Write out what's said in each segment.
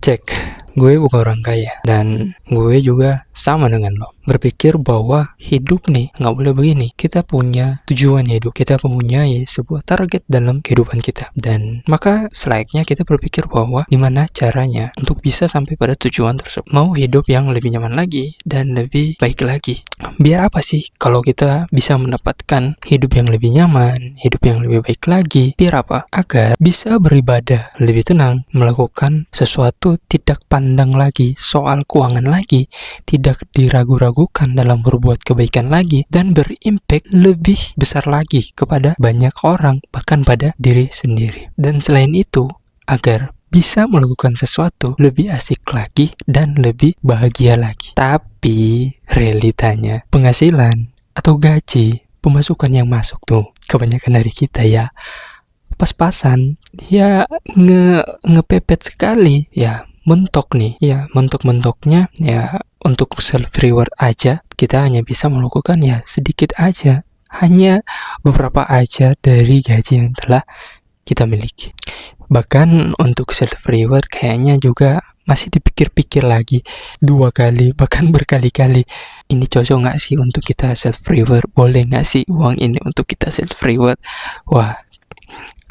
Cek, gue bukan orang kaya dan gue juga sama dengan lo. Berpikir bahwa hidup nih nggak boleh begini. Kita punya tujuan hidup, kita mempunyai sebuah target dalam kehidupan kita. Dan maka selayaknya kita berpikir bahwa gimana caranya untuk bisa sampai pada tujuan tersebut. Mau hidup yang lebih nyaman lagi dan lebih baik lagi. Biar apa sih kalau kita bisa mendapatkan hidup yang lebih nyaman, hidup yang lebih baik lagi? Biar apa? Agar bisa beribadah lebih tenang, melakukan sesuatu tidak pandang lagi soal keuangan lagi, tidak diragu-ragukan dalam berbuat kebaikan lagi, dan berimpact lebih besar lagi kepada banyak orang, bahkan pada diri sendiri. Dan selain itu, agar bisa melakukan sesuatu lebih asik lagi dan lebih bahagia lagi. Tapi realitanya penghasilan atau gaji, pemasukan yang masuk tuh kebanyakan dari kita ya pas-pasan, ya ngepepet sekali, ya mentok nih, ya mentok-mentoknya ya untuk self reward aja kita hanya bisa melakukan ya sedikit aja, hanya beberapa aja dari gaji yang telah kita miliki. Bahkan untuk self reward kayaknya juga masih dipikir-pikir lagi 2 kali, bahkan berkali-kali. Ini cocok nggak sih untuk kita self reward? Boleh nggak sih uang ini untuk kita self reward? Wah,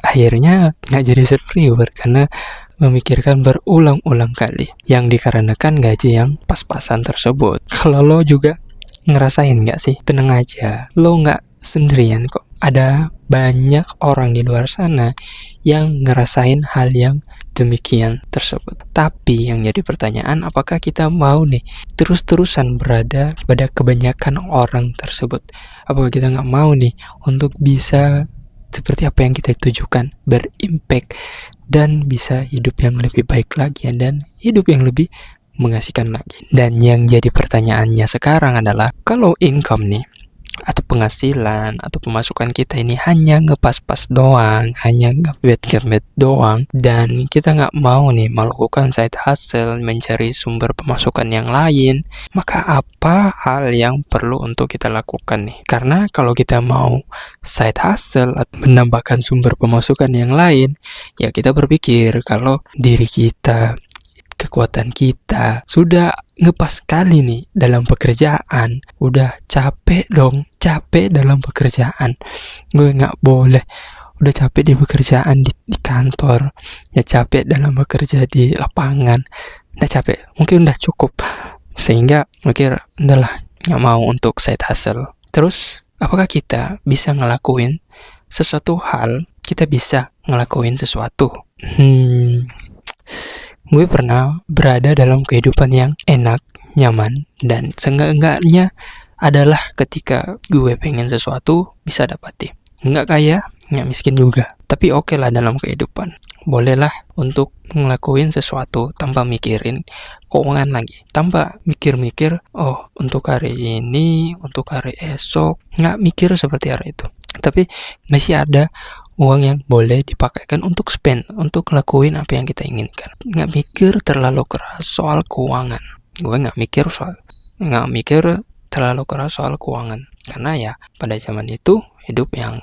akhirnya nggak jadi self reward karena memikirkan berulang-ulang kali yang dikarenakan gaji yang pas-pasan tersebut. Kalau lo juga ngerasain nggak sih? Tenang aja, lo nggak sendirian kok. Ada banyak orang di luar sana yang ngerasain hal yang demikian tersebut. Tapi yang jadi pertanyaan, apakah kita mau nih terus-terusan berada pada kebanyakan orang tersebut? Apakah kita nggak mau nih untuk bisa seperti apa yang kita tujukan, berimpact dan bisa hidup yang lebih baik lagi dan hidup yang lebih mengasihkan lagi. Dan yang jadi pertanyaannya sekarang adalah, kalau income nih atau penghasilan atau pemasukan kita ini hanya ngepas-pas doang, hanya ngebet doang, dan kita nggak mau nih melakukan side hustle, mencari sumber pemasukan yang lain, maka apa hal yang perlu untuk kita lakukan nih? Karena kalau kita mau side hustle atau menambahkan sumber pemasukan yang lain, ya kita berpikir kalau diri kita, kekuatan kita sudah ngepas kali nih dalam pekerjaan, udah capek dalam pekerjaan, gue nggak boleh, udah capek di pekerjaan di kantor, ya capek dalam bekerja di lapangan, udah capek, mungkin udah cukup, sehingga mikir udahlah nggak mau untuk side hustle. Terus apakah kita bisa ngelakuin sesuatu hal, kita bisa ngelakuin sesuatu? Gue pernah berada dalam kehidupan yang enak, nyaman, dan seenggak-enggaknya adalah ketika gue pengen sesuatu bisa dapatin. Nggak kaya, nggak miskin juga, tapi oke lah dalam kehidupan. Bolehlah untuk ngelakuin sesuatu tanpa mikirin keuangan lagi, tanpa mikir-mikir, oh untuk hari ini, untuk hari esok, nggak mikir seperti hari itu. Tapi masih ada uang yang boleh dipakaikan untuk spend, untuk ngelakuin apa yang kita inginkan. Nggak mikir terlalu keras soal keuangan. Gue nggak mikir terlalu keras soal keuangan, karena ya pada zaman itu hidup yang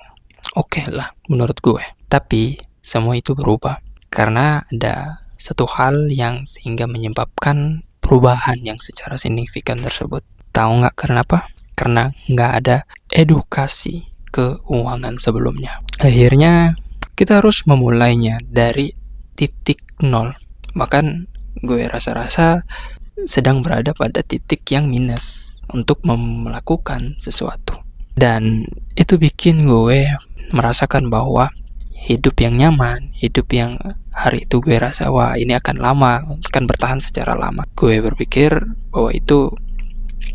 oke lah menurut gue. Tapi semua itu berubah karena ada satu hal yang sehingga menyebabkan perubahan yang secara signifikan tersebut. Tahu nggak kenapa? Karena nggak ada edukasi keuangan sebelumnya. Akhirnya kita harus memulainya dari titik nol. Bahkan gue rasa-rasa sedang berada pada titik yang minus untuk melakukan sesuatu. Dan itu bikin gue merasakan bahwa hidup yang nyaman, hidup yang hari itu gue rasa wah ini akan lama, akan bertahan secara lama, gue berpikir bahwa itu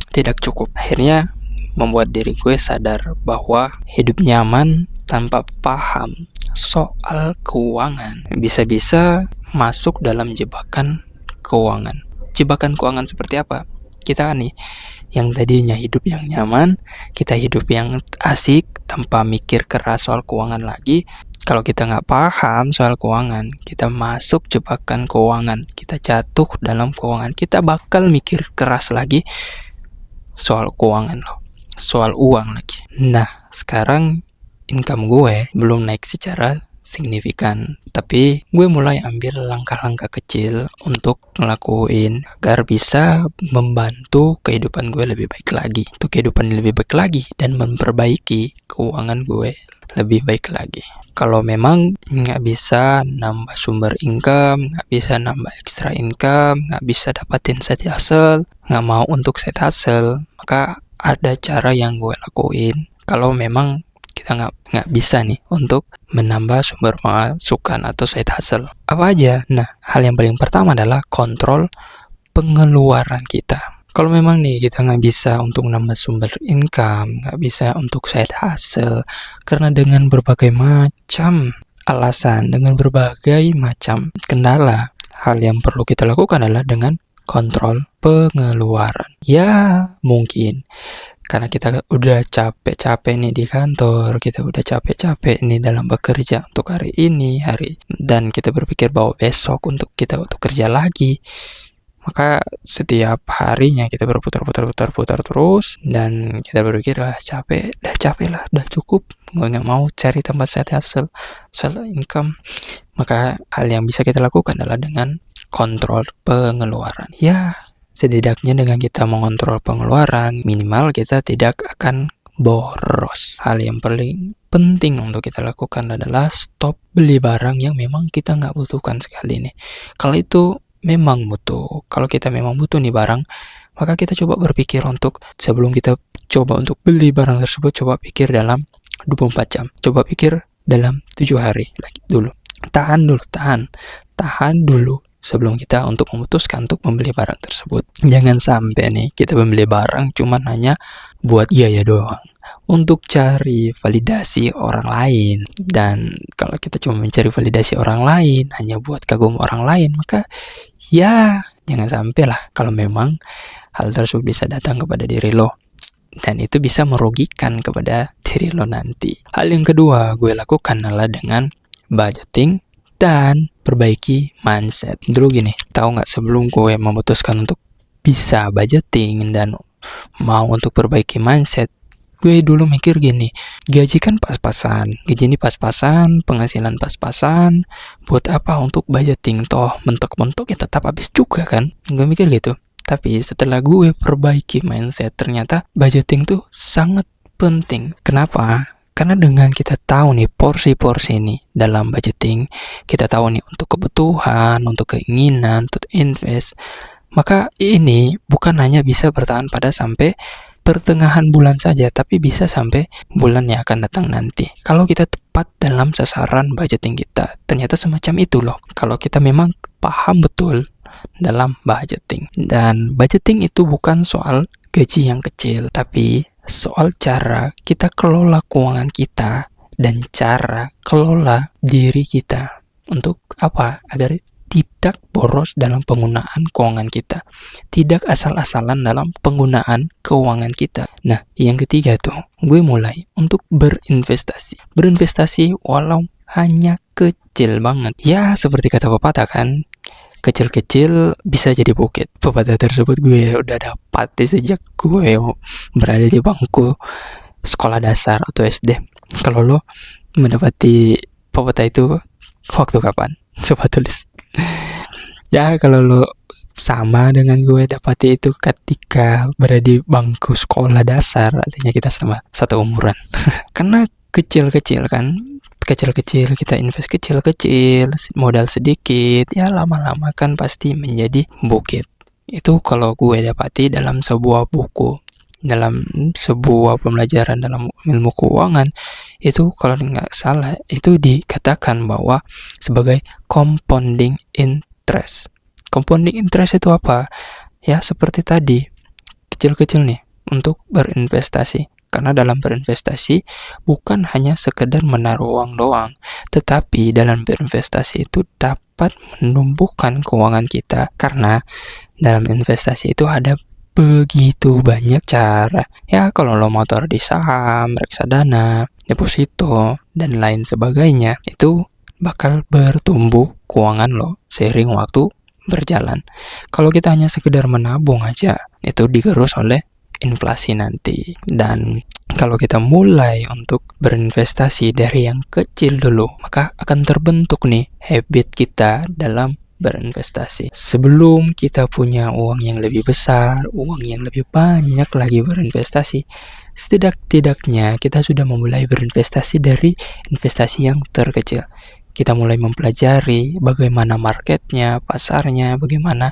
tidak cukup. Akhirnya membuat diri gue sadar bahwa hidup nyaman tanpa paham soal keuangan bisa-bisa masuk dalam jebakan keuangan. Jebakan keuangan seperti apa? Kita nih yang tadinya hidup yang nyaman, kita hidup yang asik tanpa mikir keras soal keuangan lagi. Kalau kita nggak paham soal keuangan, kita masuk jebakan keuangan, kita jatuh dalam keuangan, kita bakal mikir keras lagi soal keuangan loh, soal uang lagi. Nah, sekarang income gue belum naik secara signifikan. Tapi gue mulai ambil langkah-langkah kecil untuk ngelakuin agar bisa membantu kehidupan gue lebih baik lagi. Untuk kehidupan lebih baik lagi dan memperbaiki keuangan gue lebih baik lagi. Kalau memang nggak bisa nambah sumber income, nggak bisa nambah extra income, nggak bisa dapatin side hustle, nggak mau untuk side hustle, maka ada cara yang gue lakuin. Kalau memang kita nggak bisa nih untuk menambah sumber pemasukan atau side hustle. Apa aja? Nah, hal yang paling pertama adalah kontrol pengeluaran kita. Kalau memang nih kita nggak bisa untuk nambah sumber income, nggak bisa untuk side hustle, karena dengan berbagai macam alasan, dengan berbagai macam kendala, hal yang perlu kita lakukan adalah dengan kontrol pengeluaran. Ya, mungkin karena kita udah capek-capek nih di kantor, kita udah capek-capek nih dalam bekerja untuk hari ini, dan kita berpikir bahwa besok untuk kita untuk kerja lagi. Maka setiap harinya kita berputar-putar terus, dan kita berpikir capek lah, udah cukup, gue nggak mau cari tempat side hustle, income. Maka hal yang bisa kita lakukan adalah dengan kontrol pengeluaran. Ya, setidaknya dengan kita mengontrol pengeluaran, minimal kita tidak akan boros. Hal yang paling penting untuk kita lakukan adalah stop beli barang yang memang kita nggak butuhkan sekali nih. Kalau itu memang butuh, kalau kita memang butuh nih barang, maka kita coba berpikir untuk sebelum kita coba untuk beli barang tersebut, coba pikir dalam 24 jam. Coba pikir dalam 7 hari lagi dulu. Tahan dulu sebelum kita untuk memutuskan untuk membeli barang tersebut. Jangan sampai nih kita membeli barang cuman hanya buat iya doang, untuk cari validasi orang lain. Dan kalau kita cuma mencari validasi orang lain hanya buat kagum orang lain, maka ya jangan sampai lah kalau memang hal tersebut bisa datang kepada diri lo, dan itu bisa merugikan kepada diri lo nanti. Hal yang kedua gue lakukan adalah dengan budgeting dan perbaiki mindset. Dulu gini, tahu nggak, sebelum gue memutuskan untuk bisa budgeting dan mau untuk perbaiki mindset, gue dulu mikir gini, gaji kan pas-pasan, gaji ini pas-pasan, penghasilan pas-pasan, buat apa untuk budgeting, toh mentok-mentok ya tetap habis juga kan. Gue mikir gitu. Tapi setelah gue perbaiki mindset, ternyata budgeting tuh sangat penting. Kenapa? Karena dengan kita tahu nih porsi-porsi nih dalam budgeting, kita tahu nih untuk kebutuhan, untuk keinginan, untuk invest, maka ini bukan hanya bisa bertahan pada sampai pertengahan bulan saja, tapi bisa sampai bulan yang akan datang nanti. Kalau kita tepat dalam sasaran budgeting kita, ternyata semacam itu loh. Kalau kita memang paham betul dalam budgeting. Dan budgeting itu bukan soal gaji yang kecil, tapi soal cara kita kelola keuangan kita dan cara kelola diri kita. Untuk apa? Agar tidak boros dalam penggunaan keuangan kita, tidak asal-asalan dalam penggunaan keuangan kita. Nah, yang ketiga tuh, gue mulai untuk berinvestasi walau hanya kecil banget. Ya, seperti kata pepatah kan, kecil-kecil bisa jadi bukit. Pepatah tersebut gue udah dapati sejak gue berada di bangku sekolah dasar atau SD. Kalau lo mendapati pepatah itu waktu kapan? Coba tulis. Ya, kalau lo sama dengan gue dapati itu ketika berada di bangku sekolah dasar, artinya kita sama satu umuran. Karena kecil-kecil kan, kecil-kecil kita invest kecil-kecil, modal sedikit, ya lama-lama kan pasti menjadi bukit. Itu kalau gue dapati dalam sebuah buku, dalam sebuah pembelajaran dalam ilmu keuangan, itu kalau nggak salah itu dikatakan bahwa sebagai compounding interest. Compounding interest itu apa? Ya seperti tadi, kecil-kecil nih untuk berinvestasi. Karena dalam berinvestasi bukan hanya sekedar menaruh uang doang, tetapi dalam berinvestasi itu dapat menumbuhkan keuangan kita. Karena dalam investasi itu ada begitu banyak cara. Ya kalau lo mau taruh di saham, reksadana, deposito, dan lain sebagainya, itu bakal bertumbuh keuangan lo seiring waktu berjalan. Kalau kita hanya sekedar menabung aja, itu digerus oleh inflasi nanti. Dan kalau kita mulai untuk berinvestasi dari yang kecil dulu, maka akan terbentuk nih habit kita dalam berinvestasi. Sebelum kita punya uang yang lebih besar, uang yang lebih banyak lagi berinvestasi, setidak-tidaknya kita sudah memulai berinvestasi dari investasi yang terkecil. Kita mulai mempelajari bagaimana marketnya, pasarnya, bagaimana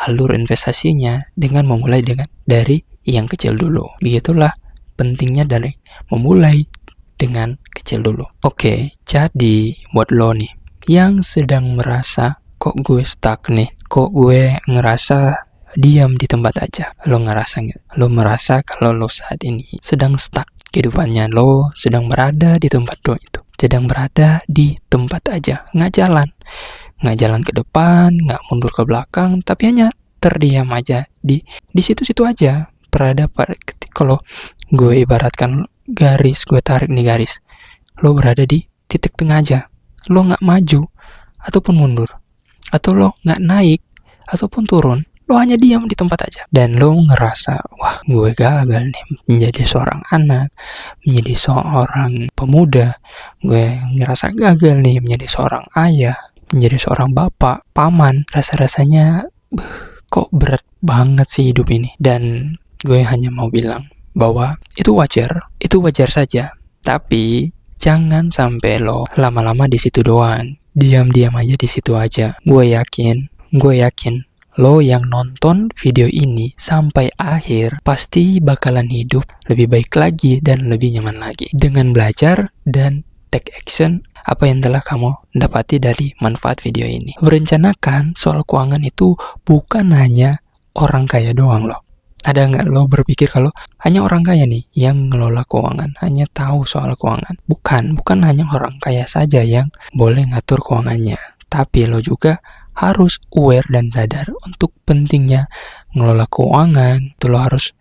alur investasinya dengan memulai dari yang kecil dulu. Begitulah pentingnya dari memulai dengan kecil dulu. Oke, jadi buat lo nih yang sedang merasa kok gue stuck nih, kok gue ngerasa diam di tempat aja. Lo ngerasa nggak? Lo merasa kalau lo saat ini sedang stuck kehidupannya, lo sedang berada di tempat lo itu, sedang berada di tempat aja, nggak jalan ke depan, nggak mundur ke belakang, tapi hanya terdiam aja di situ-situ aja. Berada kalau gue ibaratkan garis, gue tarik nih garis, lo berada di titik tengah aja. Lo nggak maju ataupun mundur, atau lo nggak naik ataupun turun, lo hanya diam di tempat aja. Dan lo ngerasa, wah gue gagal nih menjadi seorang anak, menjadi seorang pemuda. Gue ngerasa gagal nih menjadi seorang ayah, menjadi seorang bapak, paman. Rasa-rasanya kok berat banget sih hidup ini. Dan gue hanya mau bilang bahwa itu wajar saja. Tapi jangan sampai lo lama-lama di situ doang, diam-diam aja di situ aja. Gue yakin lo yang nonton video ini sampai akhir pasti bakalan hidup lebih baik lagi dan lebih nyaman lagi dengan belajar dan take action apa yang telah kamu dapati dari manfaat video ini. Merencanakan soal keuangan itu bukan hanya orang kaya doang loh. Ada nggak lo berpikir kalau hanya orang kaya nih yang ngelola keuangan, hanya tahu soal keuangan? Bukan hanya orang kaya saja yang boleh ngatur keuangannya. Tapi lo juga harus aware dan sadar untuk pentingnya ngelola keuangan. Lo harus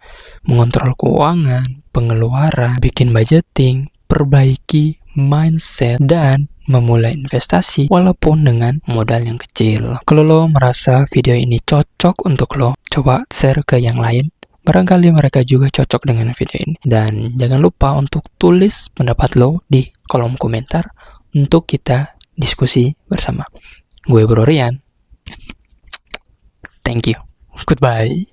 mengontrol keuangan, pengeluaran, bikin budgeting, perbaiki mindset, dan memulai investasi walaupun dengan modal yang kecil. Kalau lo merasa video ini cocok untuk lo, coba share ke yang lain. Barangkali mereka juga cocok dengan video ini. Dan jangan lupa untuk tulis pendapat lo di kolom komentar untuk kita diskusi bersama. Gue Bro Rian. Thank you. Goodbye.